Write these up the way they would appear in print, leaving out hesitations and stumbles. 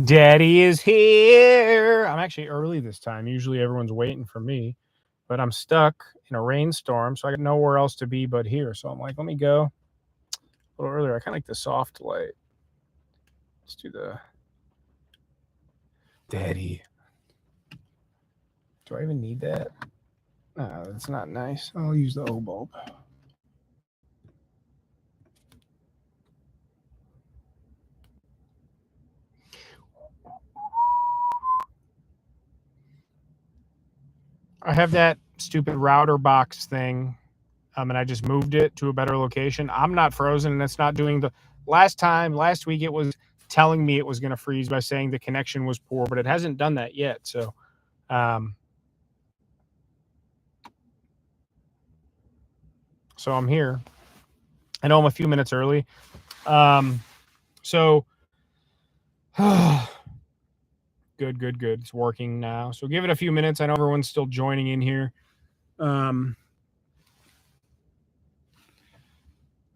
Daddy is here. I'm actually early this time. Usually everyone's waiting for me, but I'm stuck in a rainstorm, so I got nowhere else to be but here. So I'm like, let me go a little earlier. I kind of like the soft light. Let's do the Daddy. Do I even need that? No, that's not nice. I'll use the O bulb. I have that stupid router box thing, and I just moved it to a better location. I'm not frozen, and it's not doing the last week it was telling me it was going to freeze by saying the connection was poor, but it hasn't done that yet. So, so I'm here. I know I'm a few minutes early. So good. It's working now. So give it a few minutes. I know everyone's still joining in here. I'm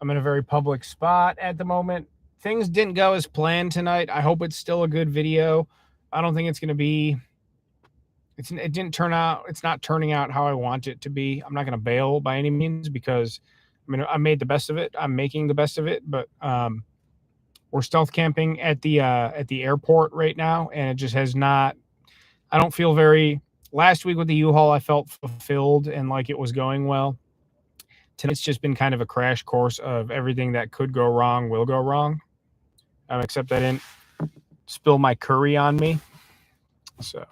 in a very public spot at the moment. Things didn't go as planned tonight. I hope it's still a good video. I don't think it's going to be. It didn't turn out. It's not turning out how I want it to be. I'm not going to bail by any means because, I mean, I made the best of it. I'm making the best of it, but we're stealth camping at the airport right now, and it just has not. I don't feel very. Last week with the U-Haul, I felt fulfilled and like it was going well. Tonight's just been kind of a crash course of everything that could go wrong will go wrong. Except I didn't spill my curry on me. So,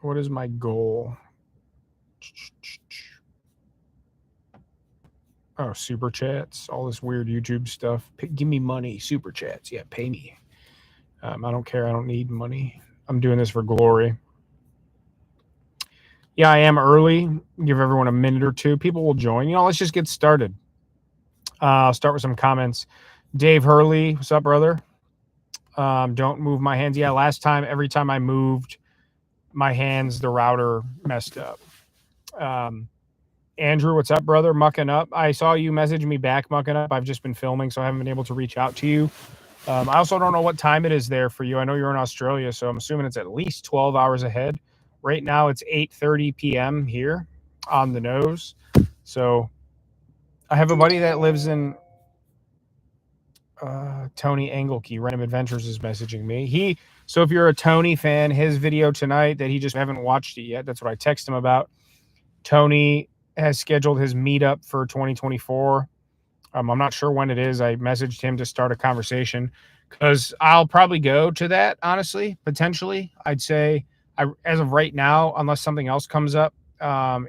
what is my goal? Oh, super chats, all this weird YouTube stuff. Give me money, super chats. Yeah, pay me. I don't care. I don't need money. I'm doing this for glory. Yeah, I am early. Give everyone a minute or two. People will join. Let's just get started. I'll start with some comments. Dave Hurley, what's up, brother? Don't move my hands. Yeah, last time, every time I moved my hands, the router messed up. Andrew, what's up, brother? Mucking up. I saw you message me back, mucking up. I've just been filming, so I haven't been able to reach out to you. I also don't know what time it is there for you. I know you're in Australia, so I'm assuming it's at least 12 hours ahead. Right now, it's 8:30 p.m. here on the nose. So I have a buddy that lives in Tony Engelke, Random Adventures, is messaging me. So if you're a Tony fan, his video tonight that he just haven't watched it yet, that's what I text him about. Tony has scheduled his meetup for 2024. I'm not sure when it is. I messaged him to start a conversation because I'll probably go to that, honestly, potentially. I'd say as of right now, unless something else comes up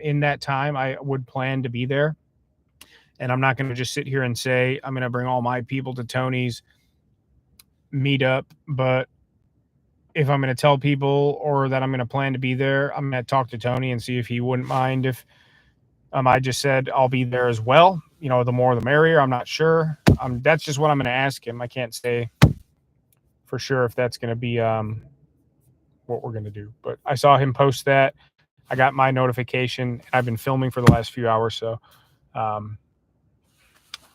in that time, I would plan to be there. And I'm not going to just sit here and say I'm going to bring all my people to Tony's meetup. But if I'm going to tell people or that I'm going to plan to be there, I'm going to talk to Tony and see if he wouldn't mind if I just said I'll be there as well. The more the merrier. I'm not sure. That's just what I'm going to ask him. I can't say for sure if that's going to be what we're going to do. But I saw him post that. I got my notification. I've been filming for the last few hours. So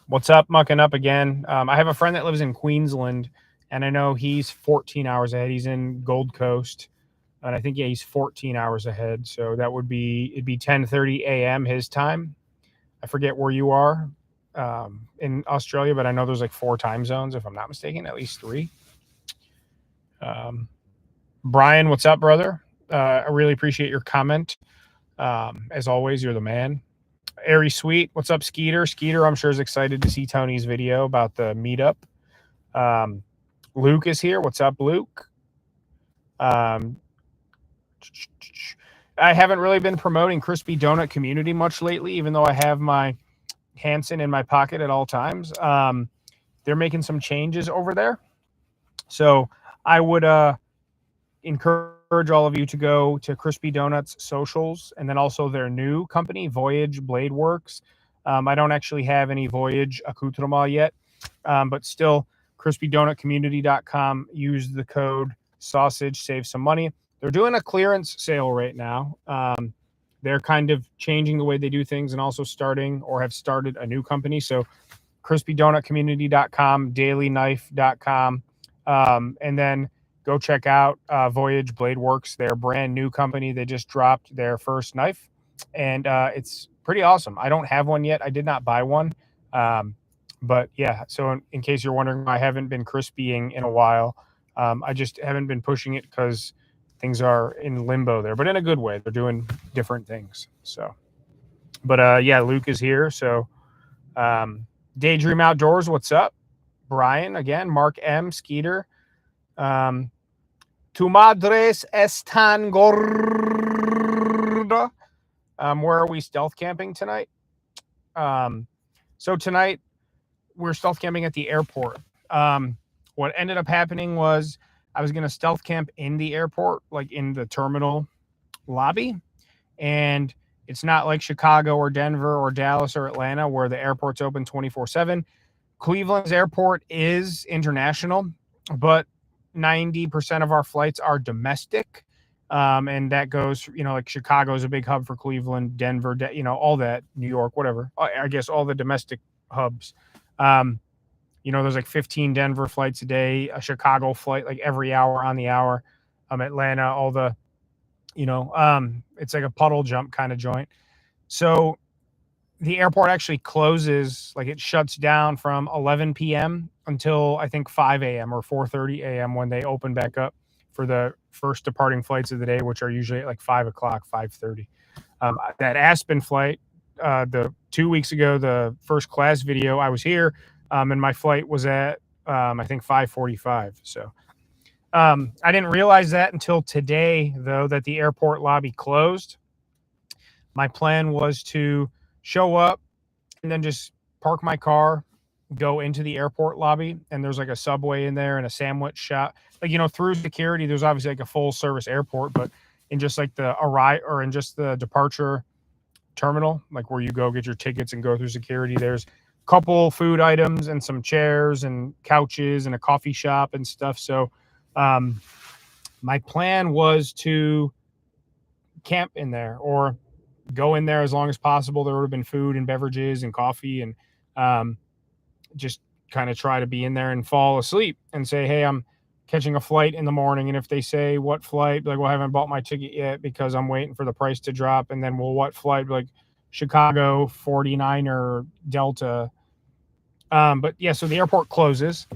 what's up, mucking up again? I have a friend that lives in Queensland, and I know he's 14 hours ahead. He's in Gold Coast. And I think, he's 14 hours ahead. So it'd be 10:30 a.m. his time. I forget where you are in Australia, but I know there's like 4 time zones, if I'm not mistaken, at least 3. Brian, what's up, brother? I really appreciate your comment. As always, you're the man. Airy Sweet, what's up, Skeeter? Skeeter, I'm sure, is excited to see Tony's video about the meetup. Luke is here. What's up, Luke? I haven't really been promoting Crispy Donut Community much lately, even though I have my Hanson in my pocket at all times. They're making some changes over there. So I would encourage all of you to go to Crispy Donuts socials and then also their new company, Voyage Blade Works. I don't actually have any Voyage accoutrement yet, but still, crispydonutcommunity.com. Use the code sausage, save some money. They're doing a clearance sale right now. They're kind of changing the way they do things and also have started a new company. So crispydonutcommunity.com, dailyknife.com, and then go check out Voyage Blade Works, their brand new company. They just dropped their first knife, and it's pretty awesome. I don't have one yet. I did not buy one. But yeah, so in case you're wondering, I haven't been crispying in a while. I just haven't been pushing it because things are in limbo there, but in a good way. They're doing different things. So, but yeah, Luke is here. So, Daydream Outdoors, what's up? Brian again, Mark M, Skeeter. Tu madres están gorda. Where are we stealth camping tonight? So tonight we're stealth camping at the airport. What ended up happening was I was going to stealth camp in the airport, like in the terminal lobby. And it's not like Chicago or Denver or Dallas or Atlanta where the airport's open 24/7. Cleveland's airport is international, but 90% of our flights are domestic. And that goes, like Chicago is a big hub for Cleveland, Denver, all that, New York, whatever. I guess all the domestic hubs. There's like 15 Denver flights a day, a Chicago flight like every hour on the hour. Atlanta, all the, it's like a puddle jump kind of joint. So the airport actually closes, like it shuts down from 11 p.m. until I think 5 a.m. or 4:30 a.m. when they open back up for the first departing flights of the day, which are usually at like 5 o'clock, 5:30. That Aspen flight, the 2 weeks ago, the first class video, I was here, and my flight was at, I think 5:45. So I didn't realize that until today, though, that the airport lobby closed. My plan was to show up and then just park my car, go into the airport lobby, and there's like a Subway in there and a sandwich shop. Like, through security, there's obviously like a full service airport, but in just like the arrive or in just the departure terminal, like where you go get your tickets and go through security, there's a couple food items and some chairs and couches and a coffee shop and stuff. So my plan was to camp in there or go in there as long as possible. There would have been food and beverages and coffee, and just kind of try to be in there and fall asleep and say, hey, I'm catching a flight in the morning. And if they say what flight, like, well, I haven't bought my ticket yet because I'm waiting for the price to drop. And then, well, what flight? Like Chicago 49er Delta. But yeah, so the airport closes.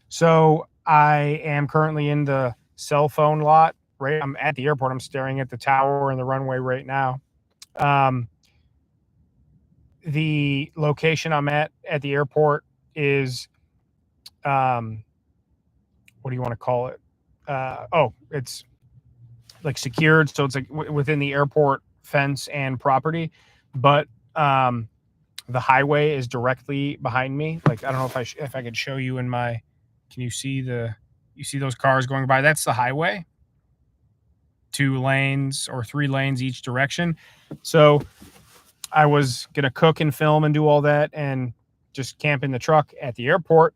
So I am currently in the cell phone lot, right? I'm at the airport. I'm staring at the tower and the runway right now. The location I'm at the airport is, what do you want to call it? It's like secured. So it's like within the airport fence and property, but, the highway is directly behind me. Like, I don't know if I could show you in my, can you see those cars going by? That's the highway, 2 lanes or 3 lanes each direction. So I was going to cook and film and do all that and just camp in the truck at the airport.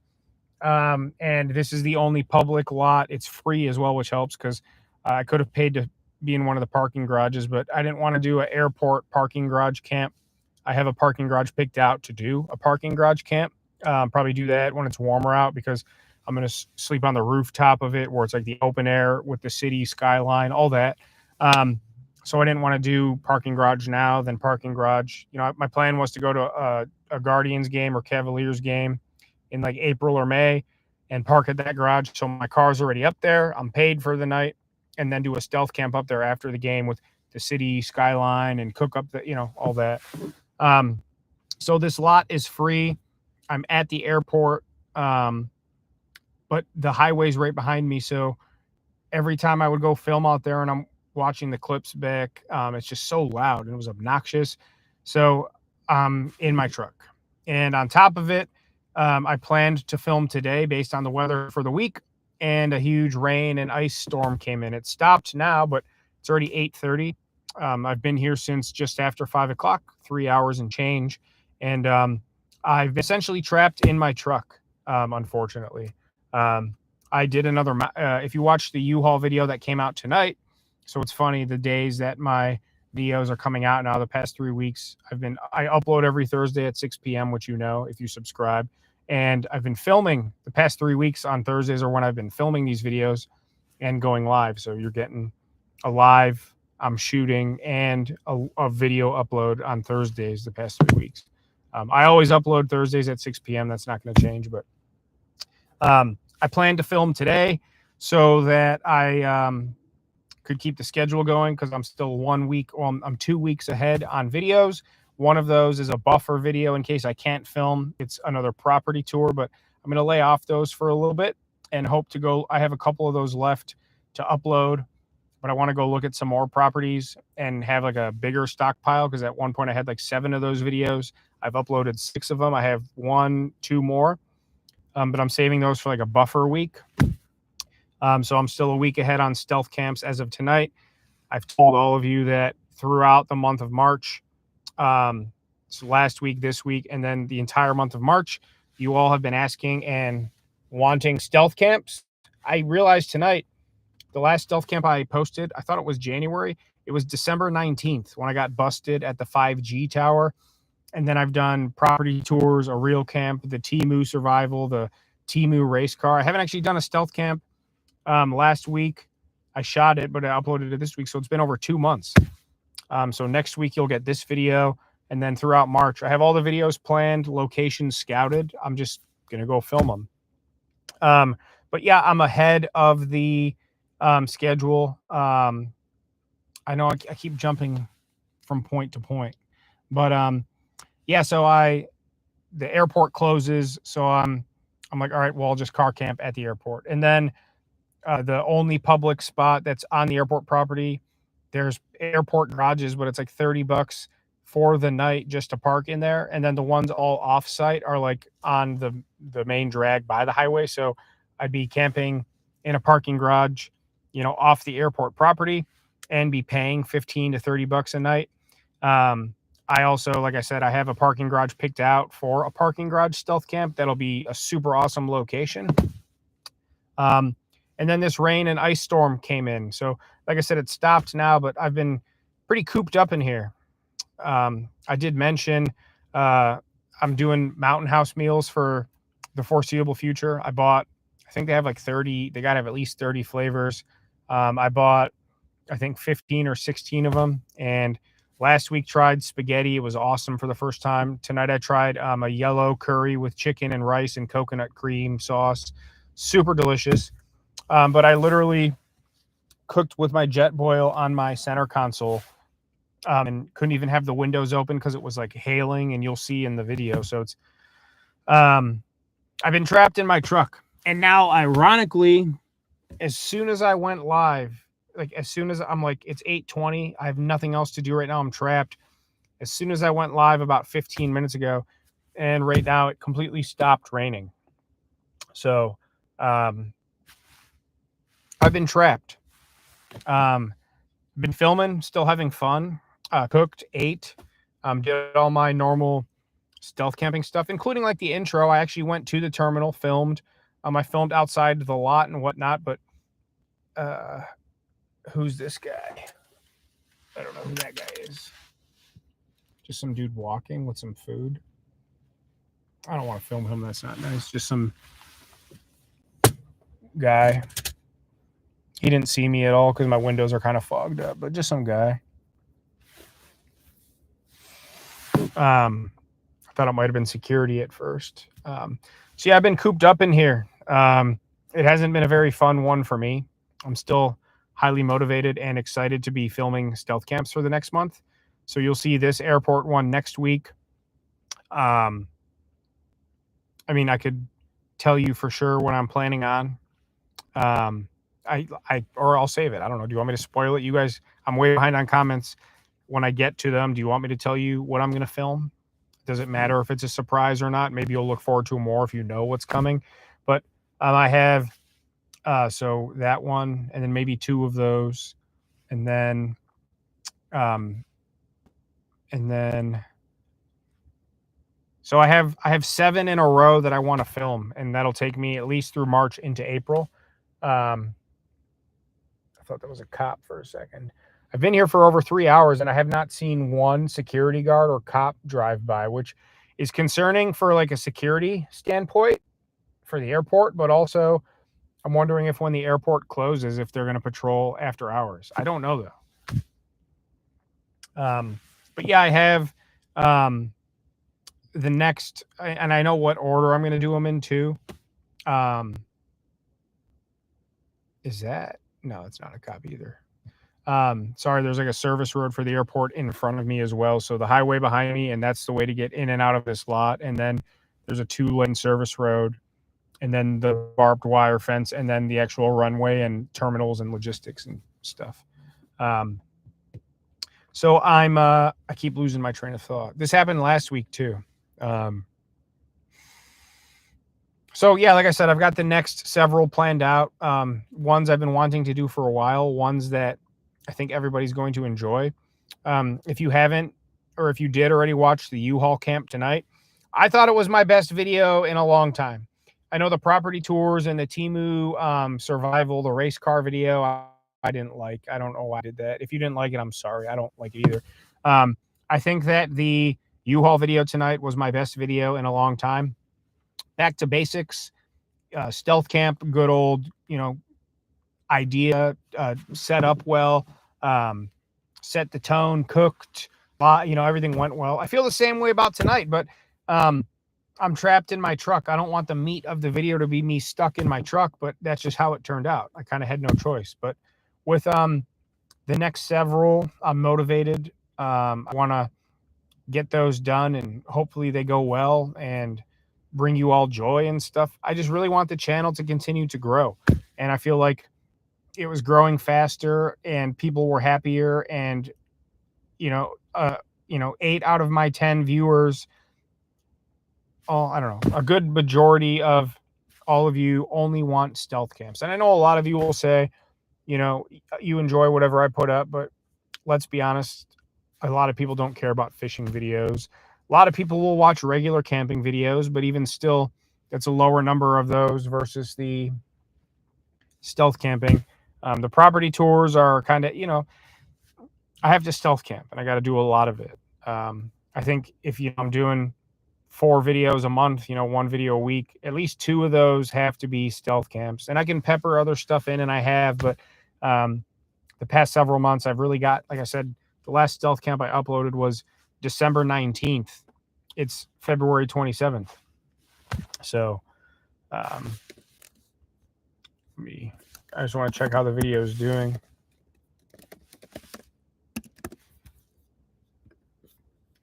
And this is the only public lot. It's free as well, which helps because I could have paid to be in one of the parking garages, but I didn't want to do an airport parking garage camp. I have a parking garage picked out to do a parking garage camp. Probably do that when it's warmer out because I'm going to sleep on the rooftop of it where it's like the open air with the city skyline, all that. So I didn't want to do parking garage now, then parking garage. My plan was to go to a Guardians game or Cavaliers game in like April or May and park at that garage. So my car's already up there. I'm paid for the night, and then do a stealth camp up there after the game with the city skyline and cook up all that. So this lot is free. I'm at the airport. But the highway's right behind me. So every time I would go film out there and I'm watching the clips back, it's just so loud and it was obnoxious. So I'm in my truck. And on top of it, I planned to film today based on the weather for the week, and a huge rain and ice storm came in. It stopped now, but it's already 8:30. I've been here since just after 5 o'clock, 3 hours and change. And I've been essentially trapped in my truck, unfortunately. I did another, if you watch the U-Haul video that came out tonight, so it's funny, the days that my videos are coming out now the past 3 weeks. I upload every Thursday at 6 p.m., which if you subscribe. And I've been filming the past 3 weeks on Thursdays or when I've been filming these videos and going live. So you're getting a live, I'm shooting, and a video upload on Thursdays the past 3 weeks. I always upload Thursdays at 6 p.m. That's not going to change, but I plan to film today so that I could keep the schedule going because I'm still 1 week, well, I'm 2 weeks ahead on videos. One of those is a buffer video in case I can't film. It's another property tour, but I'm going to lay off those for a little bit and hope to go. I have a couple of those left to upload, but I want to go look at some more properties and have like a bigger stockpile because at one point I had like 7 of those videos. I've uploaded 6 of them. I have 1, 2 more, but I'm saving those for like a buffer week. So I'm still a week ahead on stealth camps as of tonight. I've told all of you that throughout the month of March, so last week, this week, and then the entire month of March, you all have been asking and wanting stealth camps. I realized tonight, the last stealth camp I posted, I thought it was January. It was December 19th when I got busted at the 5G tower. And then I've done property tours, a real camp, the Teemu survival, the Teemu race car. I haven't actually done a stealth camp. Last week I shot it, but I uploaded it this week. So it's been over 2 months. So next week you'll get this video. And then throughout March, I have all the videos planned, locations scouted. I'm just going to go film them. But yeah, I'm ahead of the schedule. I know I keep jumping from point to point, but yeah, so the airport closes. So I'm like, all right, well, I'll just car camp at the airport. And then the only public spot that's on the airport property, there's airport garages, but it's like $30 for the night just to park in there. And then the ones all off site are like on the main drag by the highway. So I'd be camping in a parking garage, off the airport property and be paying $15 to $30 a night. I also, like I said, I have a parking garage picked out for a parking garage stealth camp. That'll be a super awesome location. And then this rain and ice storm came in. So like I said, it stopped now, but I've been pretty cooped up in here. I did mention I'm doing mountain house meals for the foreseeable future. I think they have like 30, they got to have at least 30 flavors. I bought, I think 15 or 16 of them. And last week tried spaghetti. It was awesome for the first time. Tonight I tried a yellow curry with chicken and rice and coconut cream sauce. Super delicious. But I literally cooked with my jet boil on my center console and couldn't even have the windows open because it was like hailing, and you'll see in the video. So it's I've been trapped in my truck. And now, ironically, as soon as I went live, like as soon as I'm like, it's 8:20, I have nothing else to do right now. I'm trapped. As soon as I went live about 15 minutes ago, and right now it completely stopped raining. So I've been trapped. Been filming, still having fun. Cooked, ate, did all my normal stealth camping stuff, including like the intro. I actually went to the terminal, filmed. I filmed outside the lot and whatnot, but who's this guy? I don't know who that guy is. Just some dude walking with some food. I don't want to film him. That's not nice. Just some guy. He didn't see me at all because my windows are kind of fogged up, but just some guy. I thought it might have been security at first. So yeah, I've been cooped up in here. It hasn't been a very fun one for me. I'm still highly motivated and excited to be filming stealth camps for the next month. So you'll see this airport one next week. I mean, I could tell you for sure what I'm planning on. Or I'll save it. I don't know. Do you want me to spoil it? You guys, I'm way behind on comments. When I get to them, do you want me to tell you what I'm going to film? Does it matter if it's a surprise or not? Maybe you'll look forward to more if you know what's coming. But I have, so that one, and then maybe 2 of those. And then, so I have 7 in a row that I want to film, and that'll take me at least through March into April. I thought that was a cop for a second. I've been here for over 3 hours and I have not seen one security guard or cop drive by, which is concerning for like a security standpoint for the airport, but also I'm wondering if when the airport closes, if they're going to patrol after hours. I don't know though. But yeah, I have the next, and I know what order I'm going to do them in too. Is that? No, it's not a cop either. Sorry, there's like a service road for the airport in front of me as well. So the highway behind me, and that's the way to get in and out of this lot. And then there's a 2-lane service road, and then the barbed wire fence, and then the actual runway and terminals and logistics and stuff. So I keep losing my train of thought. This happened last week too. So yeah, like I said, I've got the next several planned out. Ones I've been wanting to do for a while, ones that I think everybody's going to enjoy. If you haven't, or if you did already watch the U-Haul camp tonight, I thought it was my best video in a long time. I know the property tours and the Teemu survival, the race car video, I didn't like. I don't know why I did that. If you didn't like it, I'm sorry. I don't like it either. I think that the U-Haul video tonight was my best video in a long time. Back to basics, stealth camp, good old, idea, set up well, set the tone, cooked, everything went well. I feel the same way about tonight, but I'm trapped in my truck. I don't want the meat of the video to be me stuck in my truck, but that's just how it turned out. I kind of had no choice. But with the next several, I'm motivated. I want to get those done, and hopefully they go well and bring you all joy and stuff. I just really want the channel to continue to grow, and I feel like it was growing faster and people were happier, and 8 out of my 10 viewers, I don't know, a good majority of all of you only want stealth camps. And I know a lot of you will say, you enjoy whatever I put up, but let's be honest, a lot of people don't care about fishing videos. A lot of people will watch regular camping videos, but even still, it's a lower number of those versus the stealth camping. The property tours are kind of, I have to stealth camp and I got to do a lot of it. I think if I'm doing 4 videos a month, 1 video a week, at least 2 of those have to be stealth camps, and I can pepper other stuff in, and I have, but the past several months I've really got, like I said, the last stealth camp I uploaded was December 19th. It's February 27th. So I just want to check how the video is doing.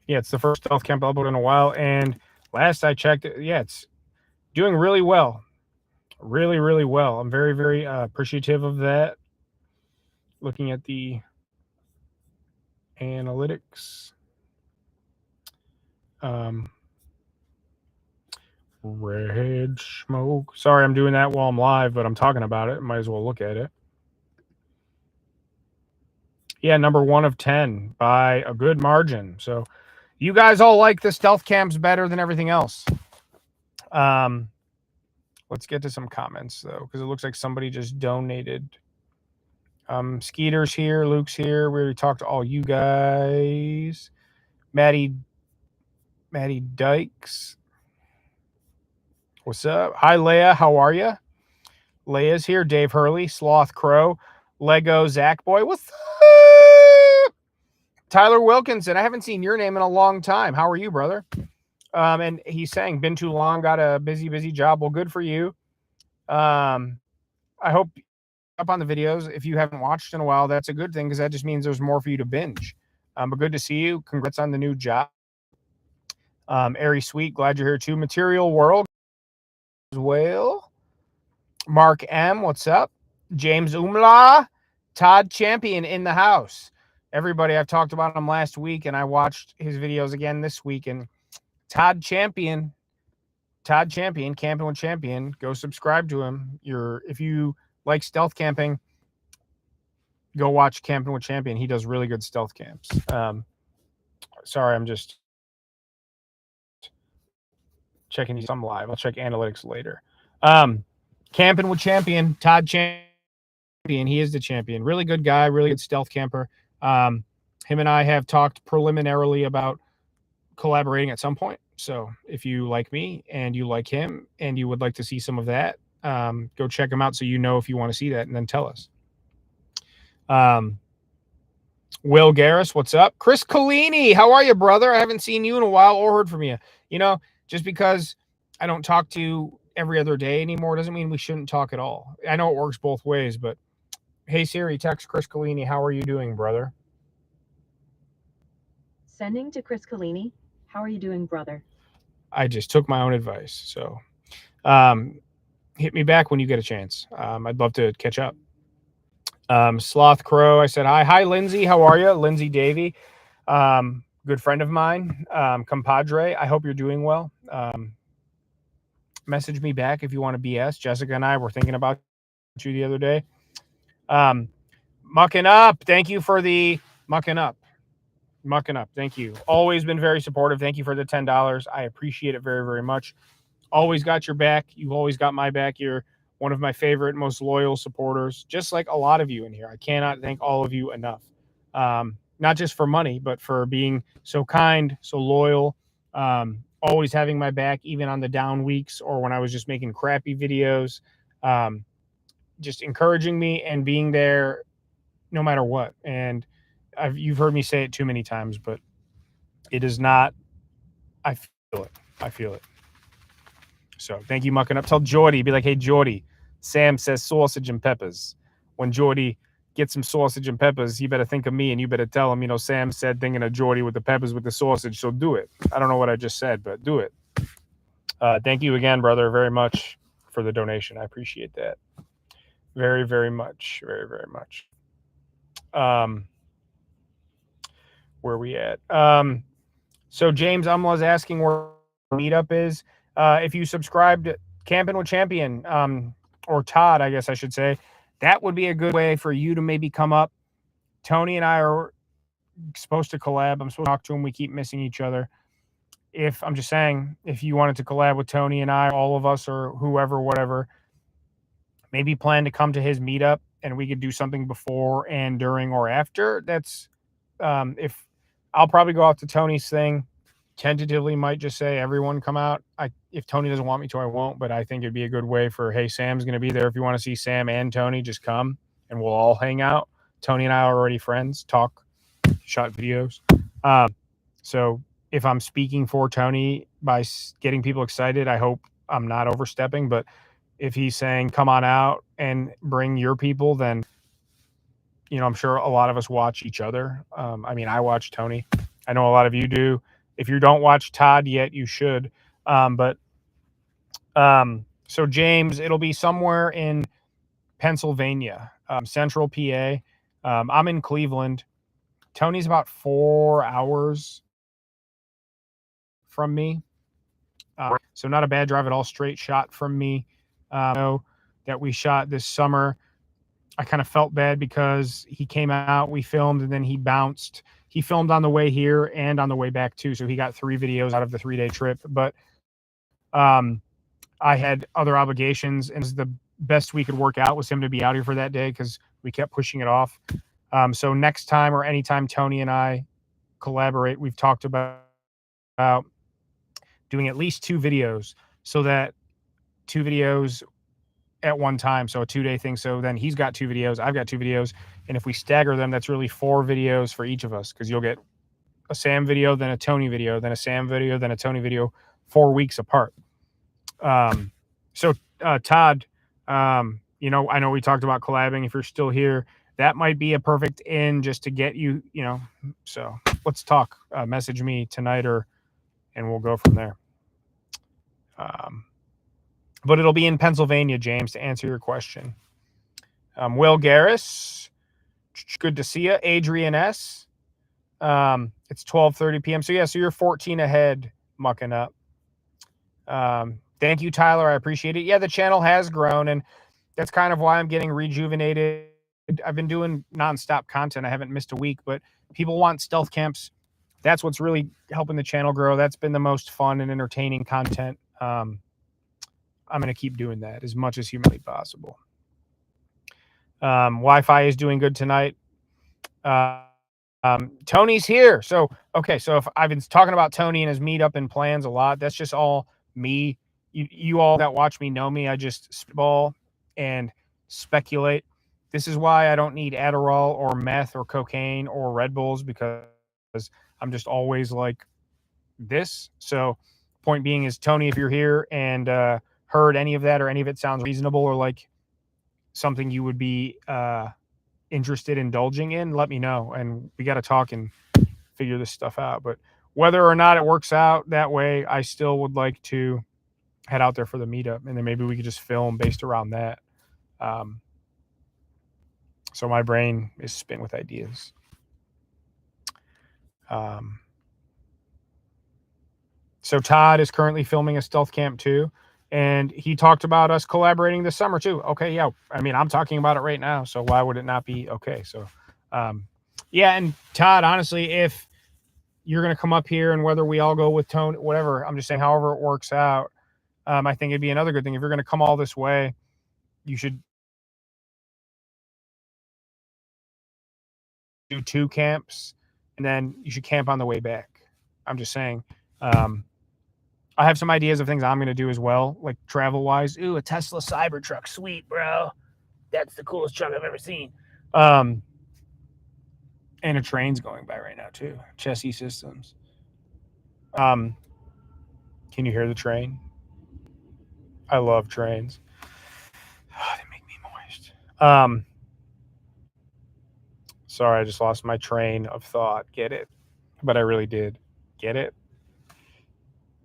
Yeah, it's the first stealth camp I uploaded in a while, and last I checked, it's doing really well. Really, really well. I'm very, very appreciative of that. Looking at the analytics. Red smoke. Sorry, I'm doing that while I'm live, but I'm talking about it. Might as well look at it. Yeah, number 1 of 10 by a good margin. So you guys all like the stealth camps better than everything else. Let's get to some comments though, because it looks like somebody just donated. Skeeter's here, Luke's here. We already talked to all you guys. Maddie Dykes. What's up? Hi, Leia. How are you? Leia's here. Dave Hurley, Sloth Crow, Lego Zach Boy. What's up? Tyler Wilkinson. I haven't seen your name in a long time. How are you, brother? And he's saying, been too long, got a busy job. Well, good for you. I hope up on the videos. If you haven't watched in a while, that's a good thing, because that just means there's more for you to binge. But good to see you. Congrats on the new job. Airy Sweet, glad you're here too. Material World as well. Mark M, what's up? James Umla, Todd Champion in the house. Everybody, I've talked about him last week, and I watched his videos again this week. And Todd Champion, Camping with Champion, go subscribe to him. If you like stealth camping, go watch Camping with Champion. He does really good stealth camps. Sorry, I'm just checking some live. I'll check analytics later. Camping with Champion, Todd Champion. He is the champion. Really good guy, really good stealth camper. Him and I have talked preliminarily about collaborating at some point. So if you like me and you like him and you would like to see some of that, go check him out so you know if you want to see that and then tell us. Will Garris, what's up? Chris Collini, how are you, brother? I haven't seen you in a while or heard from you. You know, just because I don't talk to you every other day anymore doesn't mean we shouldn't talk at all. I know it works both ways, but hey Siri, text Chris Collini. How are you doing, brother? Sending to Chris Collini. How are you doing, brother? I just took my own advice. So hit me back when you get a chance. I'd love to catch up. Sloth Crow, I said hi. Hi, Lindsay. How are you? Lindsay Davey, good friend of mine, compadre. I hope you're doing well. Message me back if you want to BS. Jessica and I were thinking about you the other day. Um, Mucking up. Thank you for the mucking up. Mucking up. Thank you. Always been very supportive. Thank you for the $10. I appreciate it very, very much. Always got your back. You've always got my back. You're one of my favorite, most loyal supporters, just like a lot of you in here. I cannot thank all of you enough. Not just for money, but for being so kind, so loyal, always having my back, even on the down weeks or when I was just making crappy videos, just encouraging me and being there no matter what. And you've heard me say it too many times, but it is not, I feel it. I feel it. So thank you, mucking up. Tell Jordy, be like, hey, Jordy, Sam says sausage and peppers. When Jordy gets some sausage and peppers, you better think of me and you better tell him, you know, Sam said thinking of Jordy with the peppers with the sausage. So do it. I don't know what I just said, but do it. Thank you again, brother, very much for the donation. I appreciate that. Very, very much. Very, very much. Where are we at? So James Umla's asking where meetup is. If you subscribed Camping with Champion, or Todd, I guess I should say, that would be a good way for you to maybe come up. Tony and I are supposed to collab. I'm supposed to talk to him. We keep missing each other. If I'm just saying, if you wanted to collab with Tony and I, all of us or whoever, whatever, maybe plan to come to his meetup and we could do something before and during or after. That's if I'll probably go out to Tony's thing. Tentatively might just say everyone come out. If Tony doesn't want me to, I won't, but I think it'd be a good way for, hey, Sam's going to be there. If you want to see Sam and Tony, just come and we'll all hang out. Tony and I are already friends, talk, shot videos. So if I'm speaking for Tony by getting people excited, I hope I'm not overstepping, but if he's saying come on out and bring your people, then you know, I'm sure a lot of us watch each other. I mean, I watch Tony. I know a lot of you do. If you don't watch Todd yet, you should. So James, it'll be somewhere in Pennsylvania, central PA. I'm in Cleveland. Tony's about 4 hours from me. So not a bad drive at all, straight shot from me. That we shot this summer. I kind of felt bad because he came out, we filmed, and then he bounced. He filmed on the way here and on the way back too, so he got 3 videos out of the 3-day trip. But I had other obligations, and it was the best we could work out was him to be out here for that day because we kept pushing it off. So next time or anytime Tony and I collaborate, we've talked about doing at least 2 videos so that 2 videos at one time. So a 2-day thing. So then he's got 2 videos, I've got 2 videos. And if we stagger them, that's really 4 videos for each of us because you'll get a Sam video, then a Tony video, then a Sam video, then a Tony video 4 weeks apart. So Todd, you know, I know we talked about collabing. If you're still here, that might be a perfect in just to get you, you know, so let's talk, message me tonight and we'll go from there. But it'll be in Pennsylvania, James, to answer your question. Will Garris, good to see you. Adrian S. It's 12:30 p.m. So yeah, so you're 14 ahead, mucking up. Thank you, Tyler. I appreciate it. Yeah, the channel has grown, and that's kind of why I'm getting rejuvenated. I've been doing nonstop content. I haven't missed a week, but people want stealth camps. That's what's really helping the channel grow. That's been the most fun and entertaining content. I'm going to keep doing that as much as humanly possible. Wi-Fi is doing good tonight. Tony's here. So, okay. So if I've been talking about Tony and his meetup and plans a lot, that's just all me. You all that watch me know me. I just spitball and speculate. This is why I don't need Adderall or meth or cocaine or Red Bulls, because I'm just always like this. So, point being is, Tony, if you're here and heard any of that or any of it sounds reasonable or like something you would be interested in indulging in, let me know, and we got to talk and figure this stuff out. But whether or not it works out that way, I still would like to head out there for the meetup, and then maybe we could just film based around that. Um, so my brain is spinning with ideas. Um, so Todd is currently filming a stealth camp too, and he talked about us collaborating this summer too. Okay, yeah. I mean, I'm talking about it right now, so why would it not be okay? So, yeah. And Todd, honestly, if you're going to come up here, and whether we all go with Tone, whatever, I'm just saying, however it works out, I think it'd be another good thing. If you're going to come all this way, you should do 2 camps, and then you should camp on the way back. I'm just saying. I have some ideas of things I'm going to do as well, like travel wise. Ooh, a Tesla Cybertruck, sweet, bro. That's the coolest truck I've ever seen. Um, and a train's going by right now too. Chessie Systems. Um, can you hear the train? I love trains. Oh, they make me moist. Sorry, I just lost my train of thought. Get it? But I really did. Get it?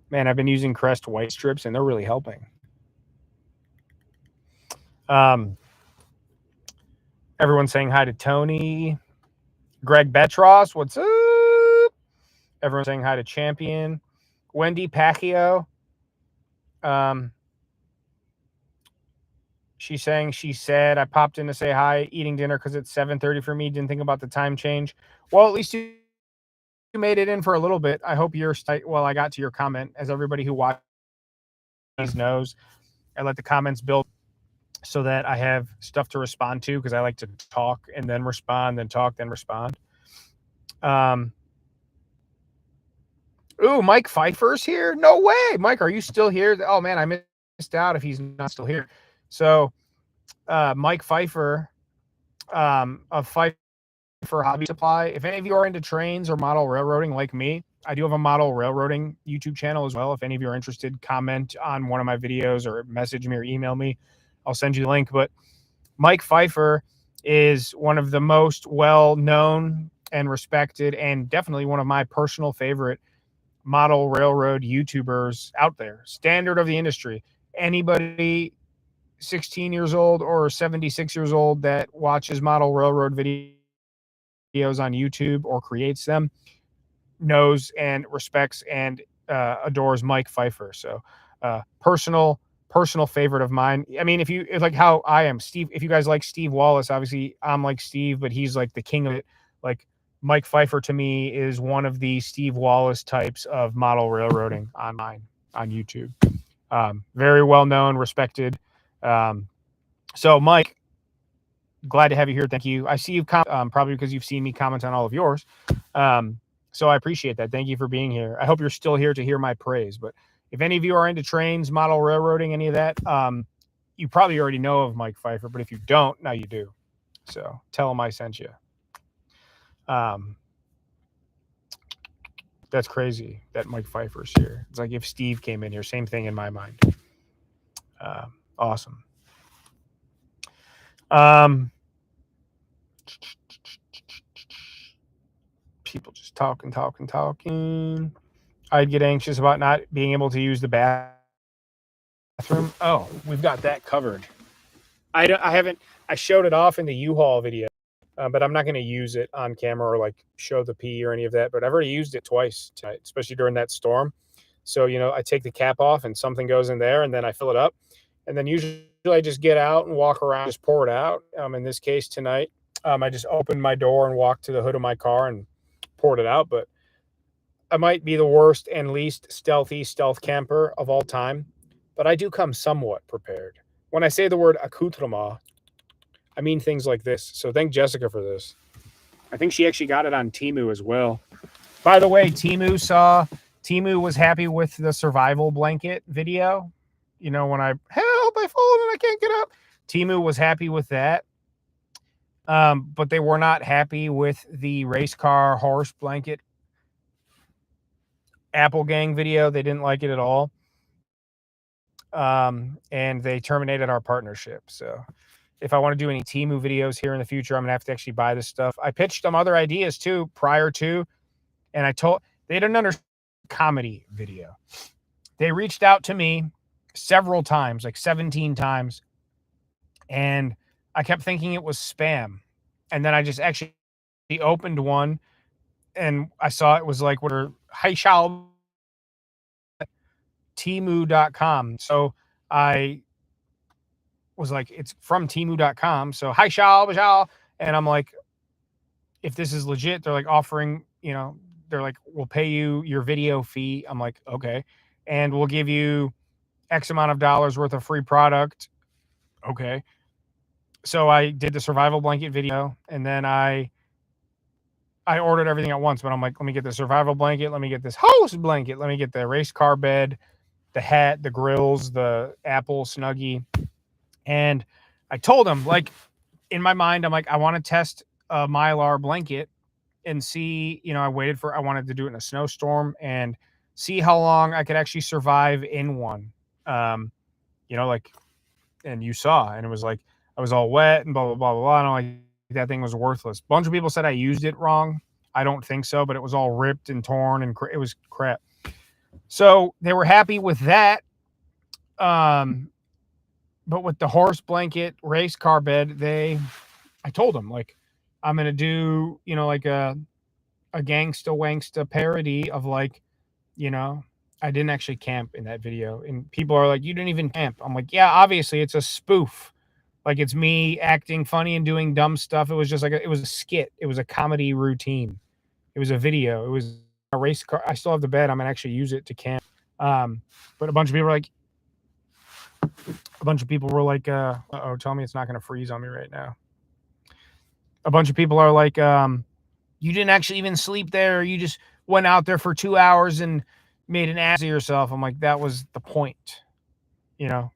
Man, I've been using Crest white strips, and they're really helping. Um, everyone's saying hi to Tony. Greg Betros, what's up? Everyone's saying hi to Champion. Wendy Pacquiao. She's saying, she said, I popped in to say hi, eating dinner because it's 7:30 for me. Didn't think about the time change. Well, at least you made it in for a little bit. I hope you're, well, I got to your comment. As everybody who watches knows, I let the comments build so that I have stuff to respond to, because I like to talk and then respond, then talk, then respond. Ooh, Mike Pfeiffer's here? No way. Mike, are you still here? Oh, man, I missed out if he's not still here. So, Mike Pfeiffer of Pfeiffer Hobby Supply. If any of you are into trains or model railroading like me, I do have a model railroading YouTube channel as well. If any of you are interested, comment on one of my videos or message me or email me. I'll send you the link. But Mike Pfeiffer is one of the most well-known and respected, and definitely one of my personal favorite model railroad YouTubers out there. Standard of the industry. Anybody 16 years old or 76 years old that watches model railroad videos on YouTube or creates them knows and respects and adores Mike Pfeiffer. So personal favorite of mine. I mean, if like how I am, Steve, if you guys like Steve Wallace, obviously I'm like Steve, but he's like the king of it. Like, Mike Pfeiffer to me is one of the Steve Wallace types of model railroading online on YouTube. Very well known, respected. So Mike, glad to have you here. Thank you. I see you probably because you've seen me comment on all of yours. So I appreciate that. Thank you for being here. I hope you're still here to hear my praise. But if any of you are into trains, model railroading, any of that, you probably already know of Mike Pfeiffer. But if you don't, now you do. So tell him I sent you. That's crazy that Mike Pfeiffer's here. It's like if Steve came in here, same thing in my mind. Awesome. People just talking. I'd get anxious about not being able to use the bathroom. Oh, we've got that covered. I showed it off in the U-Haul video, but I'm not going to use it on camera or like show the pee or any of that. But I've already used it twice tonight, especially during that storm. So, I take the cap off and something goes in there, and then I fill it up. And then usually I just get out and walk around, just pour it out. In this case tonight, I just opened my door and walked to the hood of my car and poured it out. But I might be the worst and least stealth camper of all time, but I do come somewhat prepared. When I say the word accoutrement, I mean things like this. So thank Jessica for this. I think she actually got it on Teemu as well. By the way, Teemu was happy with the survival blanket video. You know, when I help, I fall and I can't get up. Teemu was happy with that. But they were not happy with the race car horse blanket Apple Gang video. They didn't like it at all. And they terminated our partnership. So if I want to do any Teemu videos here in the future, I'm gonna have to actually buy this stuff. I pitched them other ideas too prior to, and they didn't understand comedy video. They reached out to me several times, like 17 times, and I kept thinking it was spam. And then I just actually opened one and I saw it was like, what are hi shao Teemu.com. So I was like, it's from Teemu.com. So hi shao. And I'm like, if this is legit, they're like offering, you know, they're like, we'll pay you your video fee. I'm like, okay. And we'll give you X amount of dollars worth of free product. Okay. So I did the survival blanket video, and then I ordered everything at once, but I'm like, let me get the survival blanket. Let me get this house blanket. Let me get the race car bed, the hat, the grills, the Apple Snuggie. And I told him, like, in my mind, I'm like, I want to test a Mylar blanket and see, you know, I wanted to do it in a snowstorm and see how long I could actually survive in one. You know, like, and you saw, and it was like, I was all wet and blah, blah, blah, blah, blah. And I'm like, that thing was worthless. A bunch of people said I used it wrong. I don't think so, but it was all ripped and torn and it was crap. So they were happy with that. But with the horse blanket race car bed, I told them, like, I'm going to do, you know, like a gangsta wangsta parody of, like, you know, I didn't actually camp in that video. And people are like, you didn't even camp. I'm like, yeah, obviously it's a spoof. Like, it's me acting funny and doing dumb stuff. It was just like, it was a skit. It was a comedy routine. It was a video. It was a race car. I still have the bed. I'm going to actually use it to camp. But a bunch of people were like, uh-oh, tell me it's not going to freeze on me right now. A bunch of people are like, you didn't actually even sleep there. You just went out there for 2 hours and made an ass of yourself. I'm like, that was the point, you know?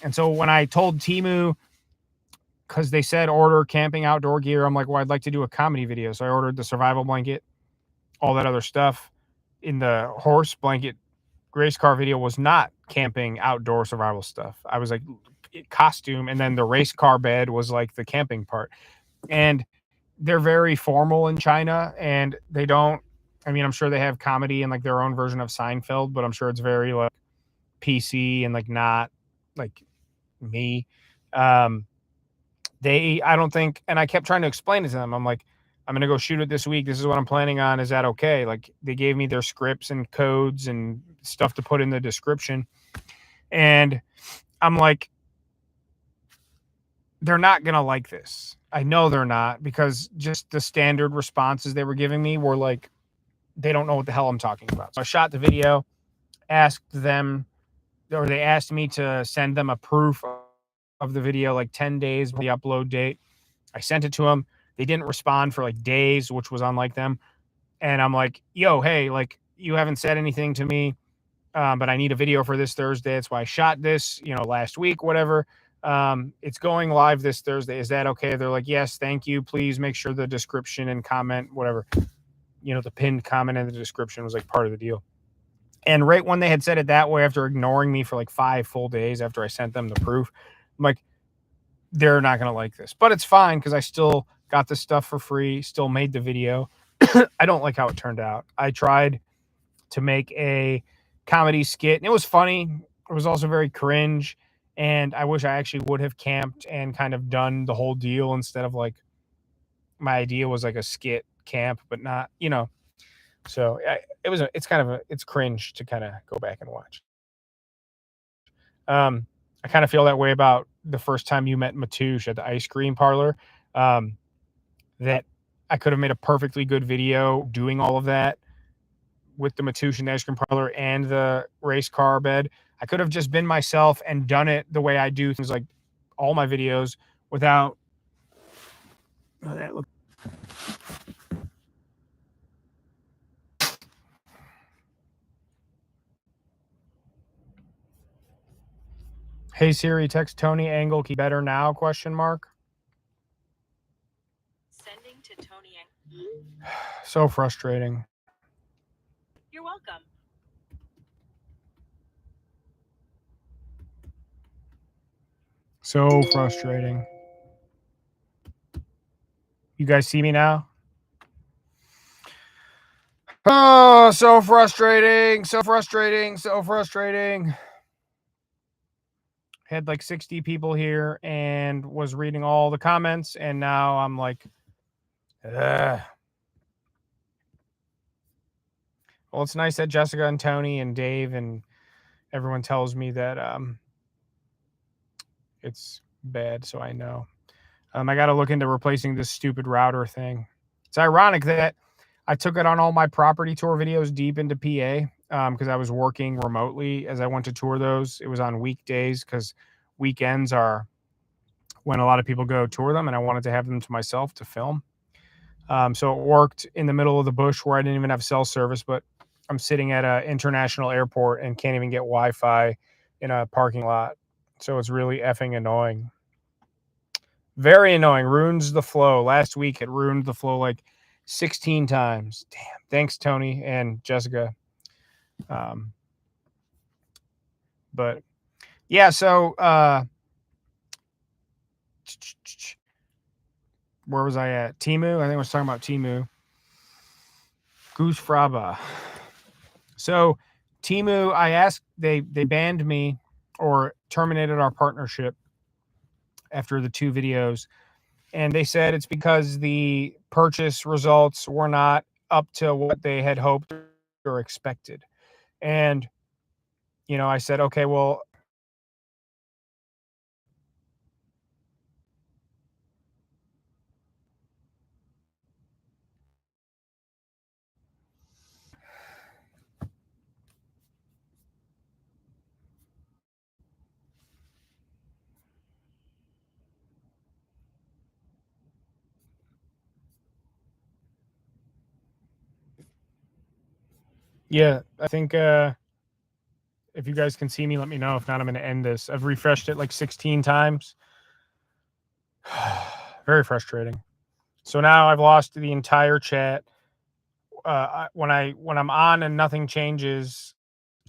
And so when I told Teemu, because they said order camping outdoor gear, I'm like, well, I'd like to do a comedy video. So I ordered the survival blanket, all that other stuff. In the horse blanket race car video was not camping outdoor survival stuff. I was like, costume, and then the race car bed was like the camping part. And they're very formal in China, and they don't, I mean, I'm sure they have comedy and like their own version of Seinfeld, but I'm sure it's very like PC and like not like me. I don't think, and I kept trying to explain it to them. I'm like, I'm going to go shoot it this week. This is what I'm planning on. Is that okay? Like, they gave me their scripts and codes and stuff to put in the description. And I'm like, they're not going to like this. I know they're not, because just the standard responses they were giving me were like, they don't know what the hell I'm talking about. So I shot the video, asked them, or they asked me to send them a proof of the video, like 10 days before the upload date. I sent it to them. They didn't respond for like days, which was unlike them. And I'm like, yo, hey, like, you haven't said anything to me, but I need a video for this Thursday. That's why I shot this, you know, last week, whatever. It's going live this Thursday. Is that okay? They're like, yes, thank you. Please make sure the description and comment, whatever, you know, the pinned comment in the description was like part of the deal. And right when they had said it that way, after ignoring me for like 5 full days after I sent them the proof, I'm like, they're not going to like this. But it's fine, because I still got this stuff for free, still made the video. I don't like how it turned out. I tried to make a comedy skit, and it was funny. It was also very cringe, and I wish I actually would have camped and kind of done the whole deal instead of like, my idea was like a skit camp, but not, you know. So it's cringe to kind of go back and watch. I kind of feel that way about the first time you met Matouche at the ice cream parlor. That I could have made a perfectly good video doing all of that with the Matouche and the ice cream parlor and the race car bed. I could have just been myself and done it the way I do things, like all my videos, without, oh, that looked Hey Siri, text Tony Angle key better now? Question mark. Sending to Tony. So frustrating. You're welcome. So frustrating. You guys see me now? Oh, so frustrating. So frustrating. So frustrating. Had like 60 people here and was reading all the comments, and now I'm like, ugh. Well, it's nice that Jessica and Tony and Dave and everyone tells me that it's bad, so I know. I got to look into replacing this stupid router thing. It's ironic that I took it on all my property tour videos deep into PA because I was working remotely as I went to tour those. It was on weekdays because weekends are when a lot of people go tour them, and I wanted to have them to myself to film. So it worked in the middle of the bush where I didn't even have cell service, but I'm sitting at an international airport and can't even get Wi-Fi in a parking lot. So it's really effing annoying. Very annoying. Ruins the flow. Last week it ruined the flow like 16 times. Damn. Thanks, Tony and Jessica. But yeah, so where was I at? Teemu. I think I was talking about Teemu. Goose Fraba. So Teemu, I asked, they banned me or terminated our partnership after the 2 videos. And they said it's because the purchase results were not up to what they had hoped or expected. And, I said, okay, well, yeah, I think if you guys can see me, let me know. If not, I'm going to end this. I've refreshed it like 16 times. Very frustrating. So now I've lost the entire chat. When I'm on and nothing changes,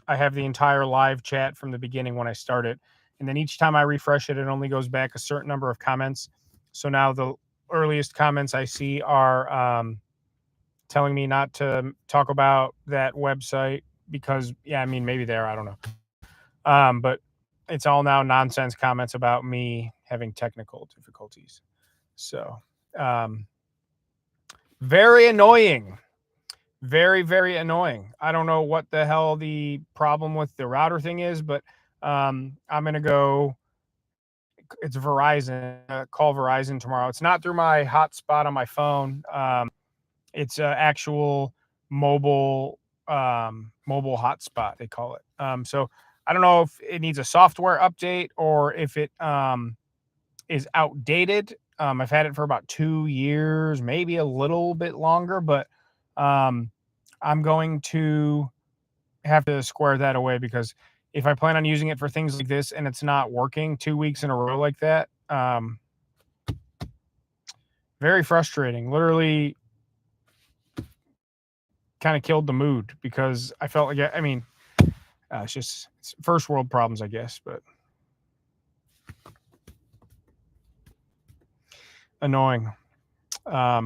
I have the entire live chat from the beginning when I start it. And then each time I refresh it, it only goes back a certain number of comments. So now the earliest comments I see are telling me not to talk about that website because, yeah, I mean, maybe there, I don't know. But it's all now nonsense comments about me having technical difficulties. So, very annoying. Very, very annoying. I don't know what the hell the problem with the router thing is, but I'm going to go. It's Verizon. Call Verizon tomorrow. It's not through my hotspot on my phone. It's an actual mobile hotspot, they call it. So I don't know if it needs a software update or if it is outdated. I've had it for about 2 years, maybe a little bit longer, but I'm going to have to square that away because if I plan on using it for things like this and it's not working 2 weeks in a row like that, very frustrating. Literally kind of killed the mood because I felt like, I mean, it's first world problems, I guess, but annoying. I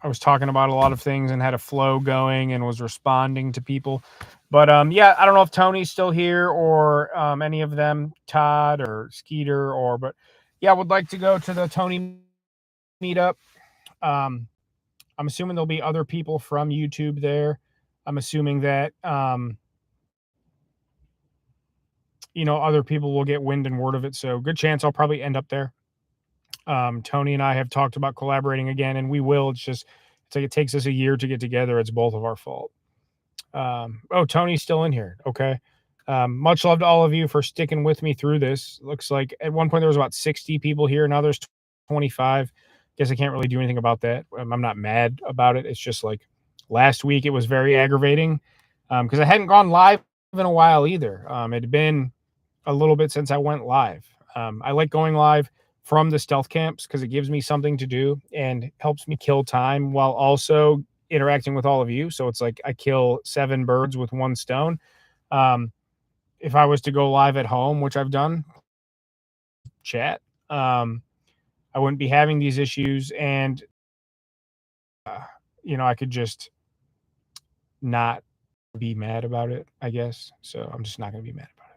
was talking about a lot of things and had a flow going and was responding to people. But yeah, I don't know if Tony's still here or any of them, Todd or Skeeter, but yeah, I would like to go to the Tony meetup. I'm assuming there'll be other people from YouTube there. I'm assuming that other people will get wind and word of it. So good chance I'll probably end up there. Tony and I have talked about collaborating again, and we will. It's like it takes us a year to get together. It's both of our fault. Tony's still in here. Okay. Much love to all of you for sticking with me through this. Looks like at one point there was about 60 people here. Now there's 25. Guess I can't really do anything about that. I'm not mad about it. It's just like last week it was very aggravating because I hadn't gone live in a while either. It had been a little bit since I went live. I like going live from the stealth camps because it gives me something to do and helps me kill time while also interacting with all of you. So it's like I kill 7 birds with 1 stone. Um, if I was to go live at home, which I've done, chat, I wouldn't be having these issues, and I could just not be mad about it, I guess. So I'm just not going to be mad about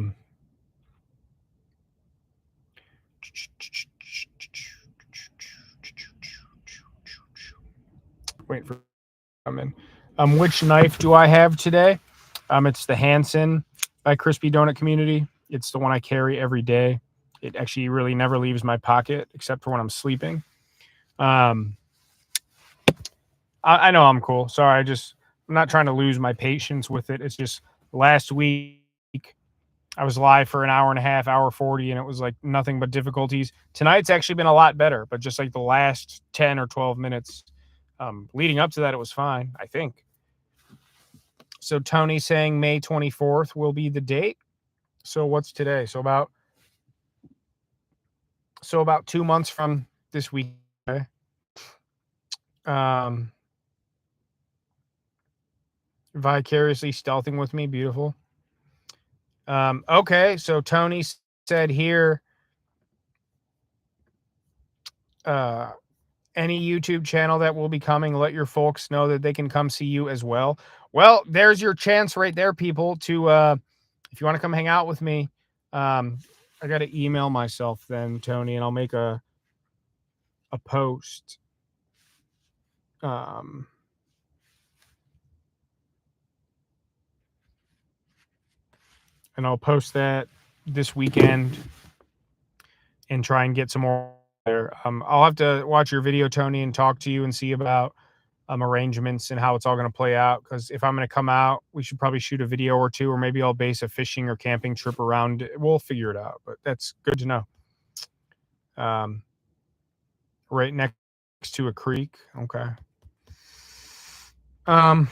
it. Wait for come in. Which knife do I have today? It's the Hansen by Crispy Donut Community. It's the one I carry every day. It actually really never leaves my pocket except for when I'm sleeping. I know I'm cool. Sorry, I'm not trying to lose my patience with it. It's just last week I was live for an hour and a half, hour 40, and it was like nothing but difficulties. Tonight's actually been a lot better, but just like the last 10 or 12 minutes leading up to that, it was fine, I think. So Tony saying May 24th will be the date. So what's today? So about 2 months from this week. Okay. Vicariously stealthing with me. Beautiful. Okay. So Tony said here, any YouTube channel that will be coming, let your folks know that they can come see you as well. Well, there's your chance right there, people, to, if you want to come hang out with me, I got to email myself then, Tony, and I'll make a post. And I'll post that this weekend and try and get some more there. I'll have to watch your video, Tony, and talk to you and see about arrangements and how it's all going to play out. Because if I'm going to come out, we should probably shoot a video or two, or maybe I'll base a fishing or camping trip around it. We'll figure it out, but that's good to know. Right next to a creek. Okay. Yeah,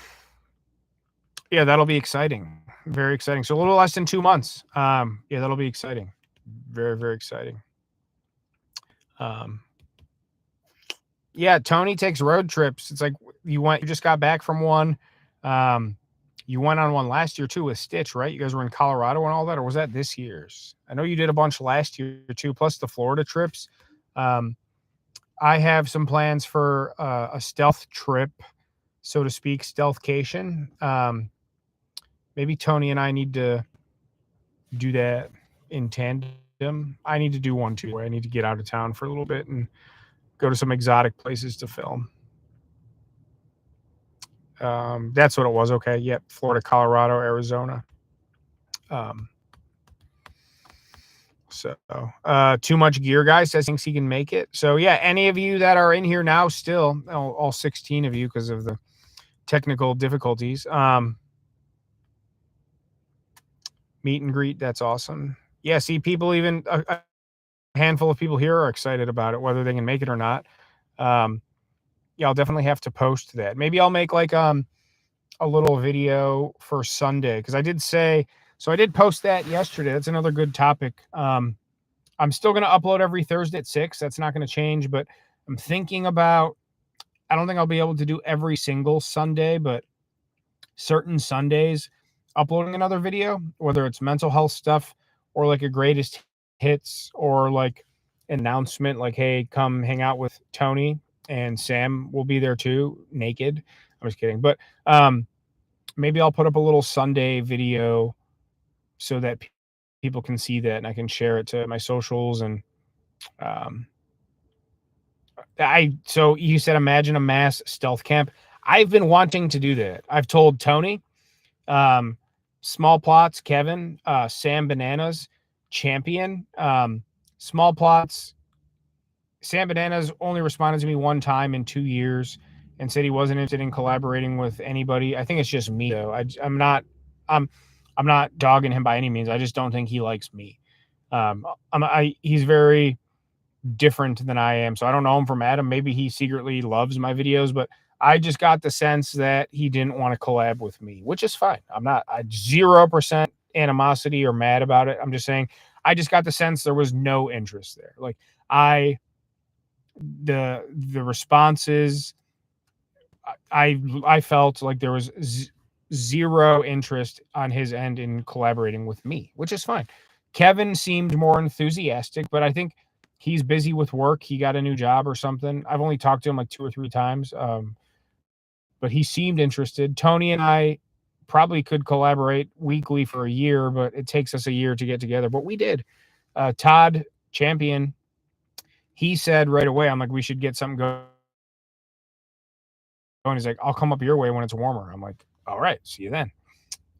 that'll be exciting. Very exciting. So a little less than 2 months. Yeah, that'll be exciting. Very, very exciting. Yeah, Tony takes road trips. It's like you just got back from one. You went on one last year too with Stitch, right? You guys were in Colorado and all that, or was that this year's? I know you did a bunch last year too, plus the Florida trips. I have some plans for a stealth trip, so to speak, stealthcation. Maybe Tony and I need to do that in tandem. I need to do one too, where I need to get out of town for a little bit and go to some exotic places to film. That's what it was. Okay. Yep. Florida, Colorado, Arizona. So too much gear, guys, says thinks he can make it. So yeah, any of you that are in here now still, all 16 of you because of the technical difficulties. Meet and greet, that's awesome. Yeah, see, people, even a handful of people here are excited about it, whether they can make it or not. Yeah, I'll definitely have to post that. Maybe I'll make like a little video for Sunday, because I did say, so I did post that yesterday. That's another good topic. I'm still going to upload every Thursday at 6. That's not going to change, but I'm thinking about, I don't think I'll be able to do every single Sunday, but certain Sundays uploading another video, whether it's mental health stuff or like a greatest hits or like an announcement like, hey, come hang out with Tony, and Sam will be there too, naked. I'm just kidding. But maybe I'll put up a little Sunday video so that people can see that and I can share it to my socials. And so you said, imagine a mass stealth camp. I've been wanting to do that. I've told Tony, Small Plots, Kevin, Sam Bananas, Champion, Small Plots. Sam Bananas only responded to me one time in 2 years and said he wasn't interested in collaborating with anybody. I think it's just me though. I'm not dogging him by any means. I just don't think he likes me. He's very different than I am. So I don't know him from Adam. Maybe he secretly loves my videos, but I just got the sense that he didn't want to collab with me, which is fine. I 0% animosity or mad about it. I'm just saying I just got the sense there was no interest there. Like I the responses I felt like there was zero interest on his end in collaborating with me, which is fine. Kevin seemed more enthusiastic, but I think he's busy with work. He got a new job or something. I've only talked to him like 2 or 3 times, but he seemed interested. Tony and I probably could collaborate weekly for a year, but it takes us a year to get together. But we did. Todd Champion, he said right away, I'm like, we should get something going. He's like, I'll come up your way when it's warmer. I'm like, all right, see you then.